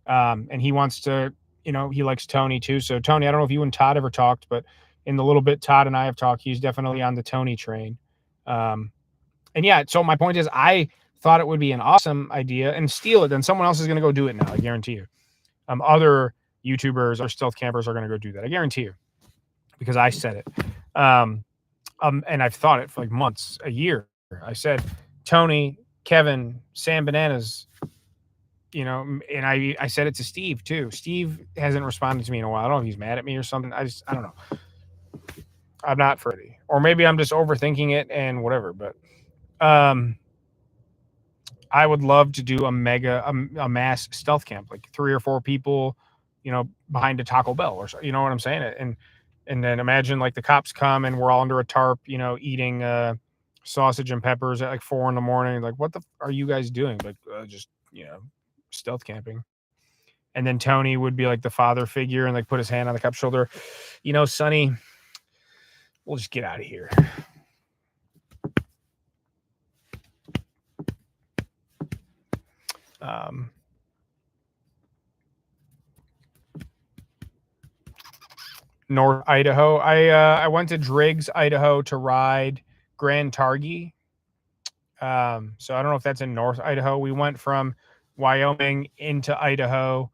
And he wants to, he likes Tony too. So Tony, I don't know if you and Todd ever talked, but in the little bit Todd and I have talked, he's definitely on the Tony train. And yeah, so my point is I thought it would be an awesome idea and steal it. Then someone else is going to go do it now. I guarantee you. Other YouTubers or stealth campers are going to go do that. I guarantee you because I said it. And I've thought it for like months, a year. I said, Tony, Kevin, Sam Bananas, and I said it to Steve too. Steve hasn't responded to me in a while. I don't know if he's mad at me or something. I don't know. I'm not for it. Or maybe I'm just overthinking it and whatever, but I would love to do a mass stealth camp, like 3 or 4 people, behind a Taco Bell or so, you know what I'm saying? And then imagine like the cops come and we're all under a tarp, eating sausage and peppers at like 4 a.m. Like, what the are you guys doing? Like, just stealth camping. And then Tony would be like the father figure and like put his hand on the cop's shoulder. Sonny, we'll just get out of here. North Idaho. I went to Driggs, Idaho to ride Grand Targhee. So I don't know if that's in North Idaho. We went from Wyoming into Idaho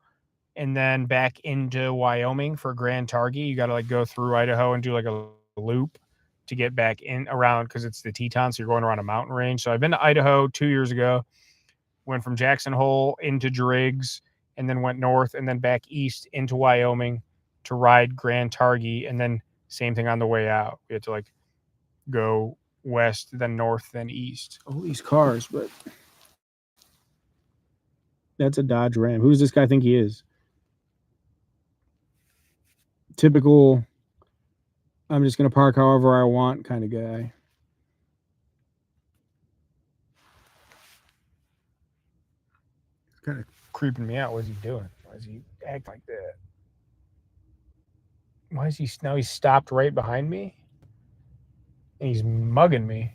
and then back into Wyoming for Grand Targhee. You got to like go through Idaho and do like a loop to get back in around because it's the Tetons. So you're going around a mountain range. So I've been to Idaho 2 years ago, went from Jackson Hole into Driggs and then went north and then back east into Wyoming to ride Grand Targhee. And then same thing on the way out. We had to like go west, then north, then east. All these cars, but that's a Dodge Ram. Who does this guy think he is? Typical, I'm just going to park however I want kind of guy. It's kind of creeping me out. What is he doing? Why does he act like that? Why is he now? He's stopped right behind me and he's mugging me.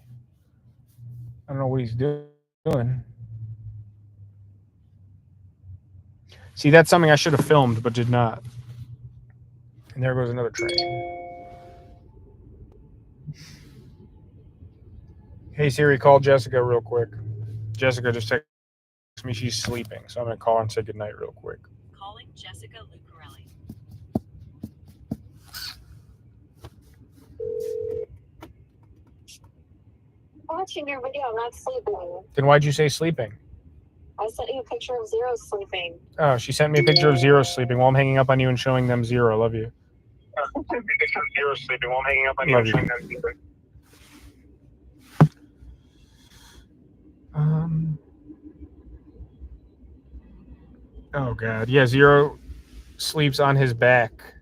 I don't know what he's doing. See, that's something I should have filmed but did not. And there goes another train. Hey Siri, call Jessica real quick. Jessica just texted me she's sleeping, so I'm gonna call her and say goodnight real quick. Calling Jessica Lucarelli. Watching your video, I'm not sleeping. Then why'd you say sleeping? I sent you a picture of Zero sleeping. Oh, she sent me a picture of Zero sleeping. Well, I'm hanging up on you and showing them Zero. I love you. Picture of Zero sleeping while I'm hanging up on you and showing them Zero. Oh god, yeah. Zero sleeps on his back.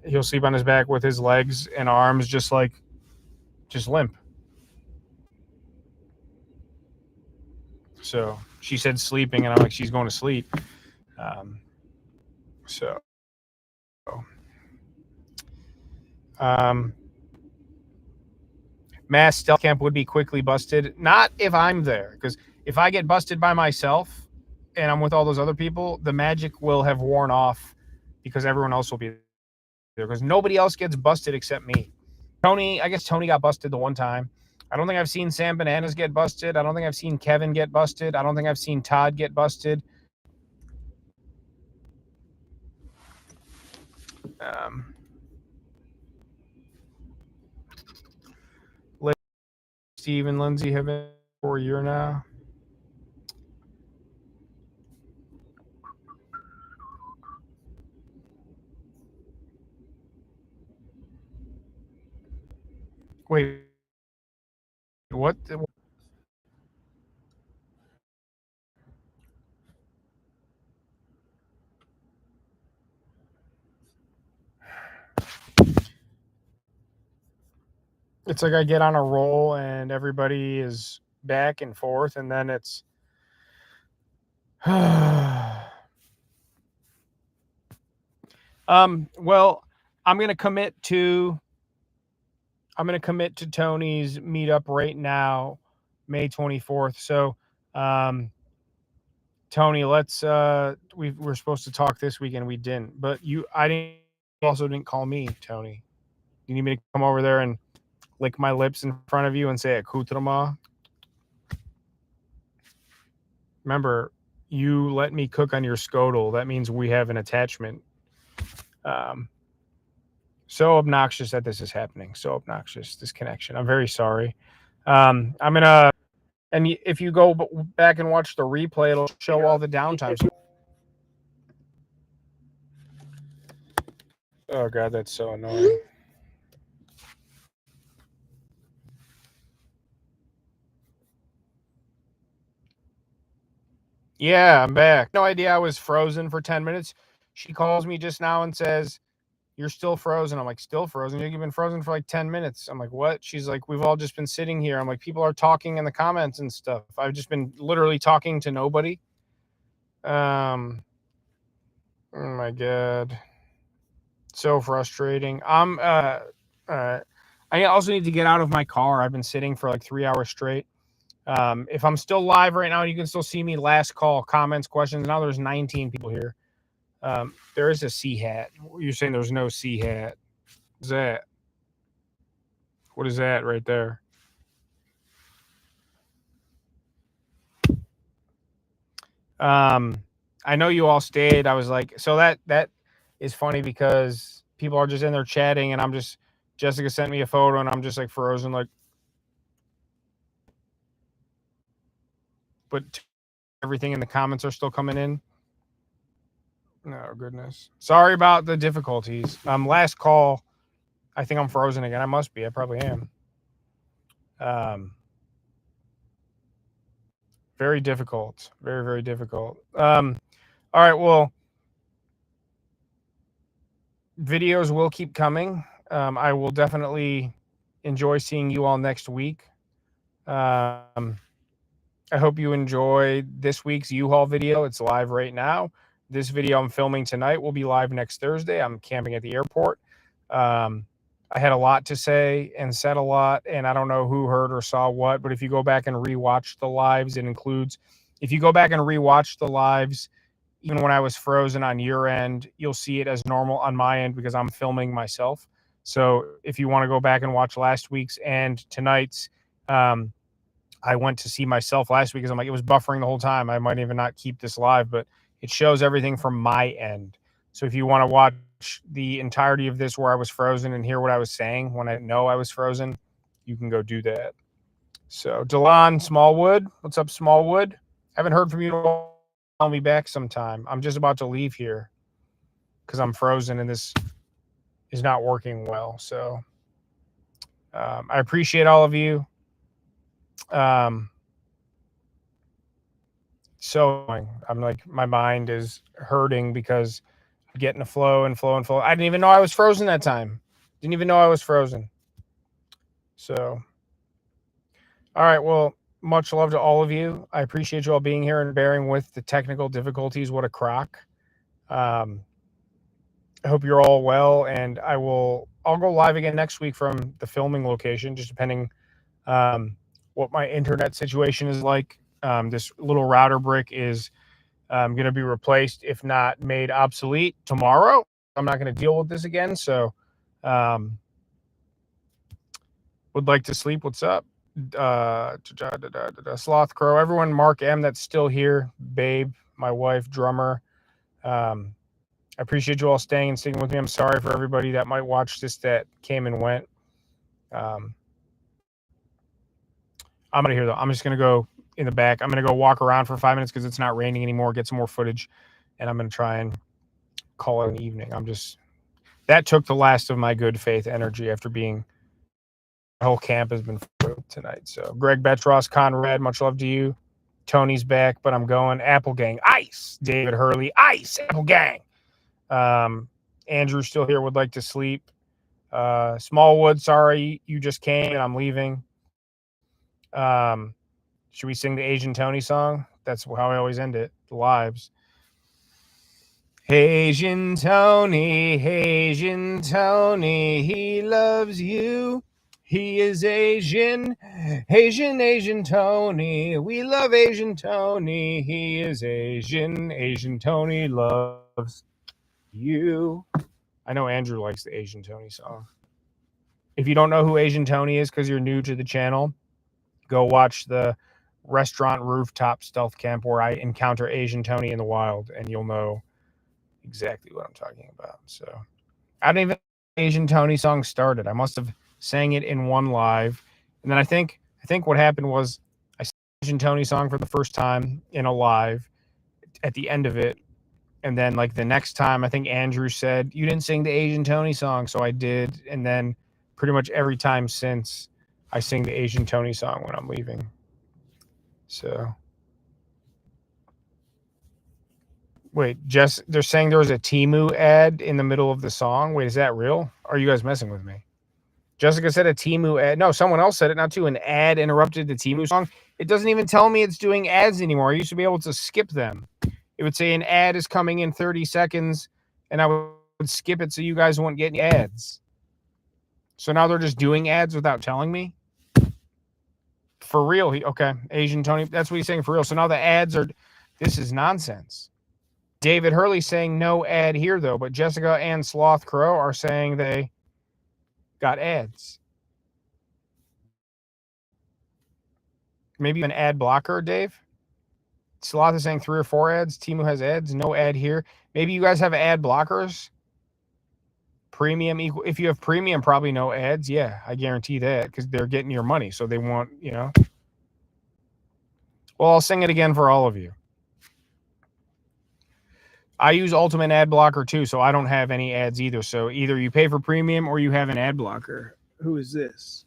He'll sleep on his back with his legs and arms just limp. So she said sleeping, and I'm like, she's going to sleep. Mass stealth camp would be quickly busted. Not if I'm there, because if I get busted by myself and I'm with all those other people, the magic will have worn off because everyone else will be there. Because nobody else gets busted except me. I guess Tony got busted the one time. I don't think I've seen Sam Bananas get busted. I don't think I've seen Kevin get busted. I don't think I've seen Todd get busted. Steve and Lindsay have been for a year now. Wait, what? It's like I get on a roll and everybody is back and forth, and then it's well, I'm gonna commit to Tony's meetup right now, May 24th. So Tony, let's we're supposed to talk this weekend, we didn't, but I didn't also didn't call me, Tony. You need me to come over there and lick my lips in front of you and say accoutrement? Remember, you let me cook on your scodel. That means we have an attachment. So obnoxious that this is happening. So obnoxious, this connection. I'm very sorry. I'm gonna, and if you go back and watch the replay, it'll show all the downtime. Oh god, that's so annoying. Yeah, I'm back. No idea I was frozen for 10 minutes. She calls me just now and says, "You're still frozen." I'm like, "Still frozen? You've been frozen for like 10 minutes." I'm like, "What?" She's like, "We've all just been sitting here." I'm like, "People are talking in the comments and stuff." I've just been literally talking to nobody. Oh my god. So frustrating. I also need to get out of my car. I've been sitting for like 3 hours straight. If I'm still live right now, you can still see me. Last call, comments, questions. Now there's 19 people here. There is a C hat. You're saying there's no C hat. What's that? What is that right there? I know you all stayed. I was like, so that is funny because people are just in there chatting, and I'm just Jessica sent me a photo, and I'm just like frozen, like. But everything in the comments are still coming in. Oh goodness. Sorry about the difficulties. Last call. I think I'm frozen again. I must be. I probably am. Very difficult. Very, very difficult. All right. Well, videos will keep coming. I will definitely enjoy seeing you all next week. I hope you enjoy this week's U-Haul video. It's live right now. This video I'm filming tonight will be live next Thursday. I'm camping at the airport. I had a lot to say and said a lot, and I don't know who heard or saw what, but if you go back and rewatch the lives, if you go back and rewatch the lives, even when I was frozen on your end, you'll see it as normal on my end because I'm filming myself. So if you want to go back and watch last week's and tonight's, I went to see myself last week because I'm like, it was buffering the whole time. I might even not keep this live, but it shows everything from my end. So if you want to watch the entirety of this where I was frozen and hear what I was saying when I know I was frozen, you can go do that. So Delon Smallwood, what's up, Smallwood? Haven't heard from you. Call me back sometime. I'm just about to leave here because I'm frozen and this is not working well. So I appreciate all of you. So I'm like, my mind is hurting because I'm getting a flow and flow and flow. I didn't even know I was frozen that time. Didn't even know I was frozen. So, all right. Well, much love to all of you. I appreciate you all being here and bearing with the technical difficulties. What a crock. I hope you're all well, and I'll go live again next week from the filming location, just depending what my internet situation is like. This little router brick is going to be replaced, if not made obsolete, tomorrow. I'm not going to deal with this again. So, would like to sleep. What's up? Sloth Crow, everyone, Mark M, that's still here, Babe, my wife, drummer. I appreciate you all staying and sticking with me. I'm sorry for everybody that might watch this that came and went. I'm out of here, though. I'm just going to go in the back. I'm going to go walk around for 5 minutes because it's not raining anymore, get some more footage, and I'm going to try and call it an evening. That took the last of my good faith energy after being, the whole camp has been tonight. So Greg Betros, Conrad, much love to you. Tony's back, but I'm going. Apple Gang, ice. David Hurley, ice. Apple Gang. Andrew's still here, would like to sleep. Smallwood, sorry you just came and I'm leaving. Should we sing the Asian Tony song? That's how I always end it, the lives. Asian Tony, he loves you. He is Asian, Asian Tony. We love Asian Tony. He is Asian Tony loves you. I know Andrew likes the Asian Tony song. If you don't know who Asian Tony is because you're new to the channel, go watch the restaurant rooftop stealth camp where I encounter Asian Tony in the wild, and you'll know exactly what I'm talking about. So I don't even know Asian Tony song started. I must have sang it in one live, and then I think what happened was I sang Asian Tony song for the first time in a live at the end of it, and then like the next time I think Andrew said you didn't sing the Asian Tony song, so I did, and then pretty much every time since I sing the Asian Tony song when I'm leaving. So wait, Jess, they're saying there was a Teemu ad in the middle of the song. Wait, is that real? Or are you guys messing with me? Jessica said a Teemu ad. No, someone else said it, not too. An ad interrupted the Teemu song. It doesn't even tell me it's doing ads anymore. I used to be able to skip them. It would say an ad is coming in 30 seconds, and I would skip it so you guys won't get any ads. So now they're just doing ads without telling me? For real? Okay, Asian Tony, that's what he's saying, for real. So now the ads are, this is nonsense. David Hurley saying no ad here, though, but Jessica and Sloth Crow are saying they got ads. Maybe an ad blocker, Dave? Sloth is saying 3 or 4 ads. Teemu has ads. No ad here. Maybe you guys have ad blockers? Premium equal. If you have premium, probably no ads. Yeah, I guarantee that because they're getting your money. So they want, you know. Well, I'll sing it again for all of you. I use Ultimate Ad Blocker too, so I don't have any ads either. So either you pay for premium or you have an ad blocker. Who is this?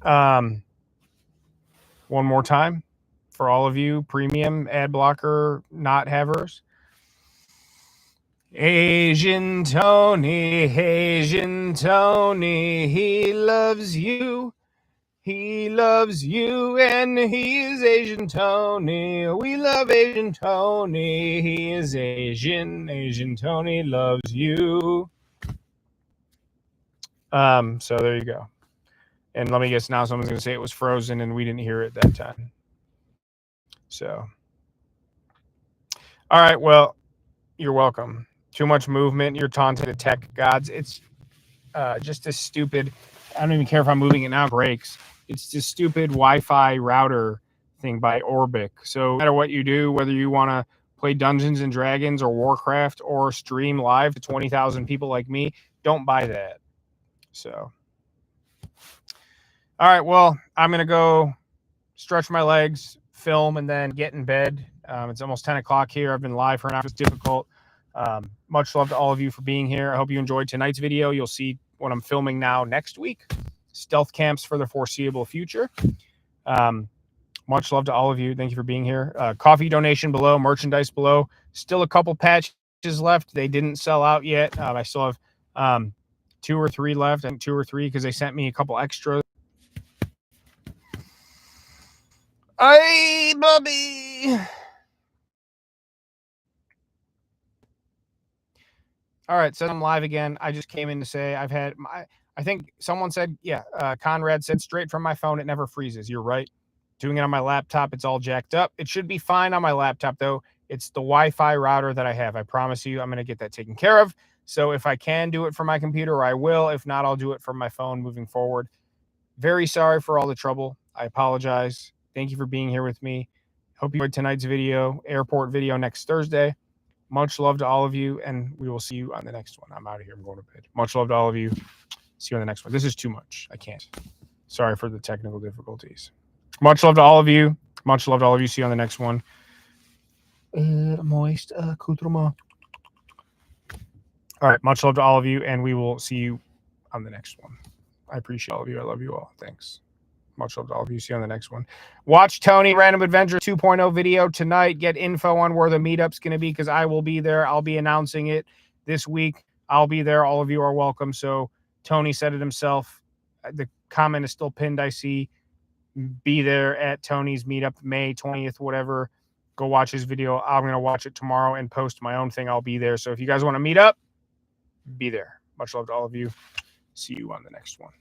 One more time for all of you premium ad blocker not havers. Asian Tony, he loves you. He loves you, and he is Asian Tony. We love Asian Tony. He is Asian Tony loves you. So there you go. And let me guess now, someone's going to say it was frozen and we didn't hear it that time. So, all right, well, you're welcome. Too much movement. You're taunting the tech gods. It's just a stupid, I don't even care if I'm moving it now, breaks. It's this stupid Wi-Fi router thing by Orbic. So no matter what you do, whether you want to play Dungeons and Dragons or Warcraft or stream live to 20,000 people like me, don't buy that. So, all right, well, I'm going to go stretch my legs, film, and then get in bed. It's almost 10 o'clock here. I've been live for an hour. It's difficult. Much love to all of you for being here. I hope you enjoyed tonight's video. You'll see what I'm filming now next week. Stealth camps for the foreseeable future. Much love to all of you. Thank you for being here. Coffee donation below, merchandise below. Still a couple patches left. They didn't sell out yet. I still have 2 or 3 left, and 2 or 3 because they sent me a couple extras. Hey, Bubby. All right, so I'm live again. I just came in to say I've had I think someone said, yeah, Conrad said straight from my phone, it never freezes. You're right. Doing it on my laptop, it's all jacked up. It should be fine on my laptop, though. It's the Wi-Fi router that I have. I promise you I'm going to get that taken care of. So if I can do it from my computer, I will. If not, I'll do it from my phone moving forward. Very sorry for all the trouble. I apologize. Thank you for being here with me. Hope you enjoyed tonight's video, airport video next Thursday. Much love to all of you, and we will see you on the next one. I'm out of here. I'm going to bed. Much love to all of you. See you on the next one. This is too much. I can't. Sorry for the technical difficulties. Much love to all of you. Much love to all of you. See you on the next one. Moist accoutrement. All right. Much love to all of you, and we will see you on the next one. I appreciate all of you. I love you all. Thanks. Much love to all of you. See you on the next one. Watch Tony Random Adventure 2.0 video tonight. Get info on where the meetup's going to be because I will be there. I'll be announcing it this week. I'll be there. All of you are welcome. So Tony said it himself. The comment is still pinned, I see. Be there at Tony's meetup May 20th, whatever. Go watch his video. I'm going to watch it tomorrow and post my own thing. I'll be there. So if you guys want to meet up, be there. Much love to all of you. See you on the next one.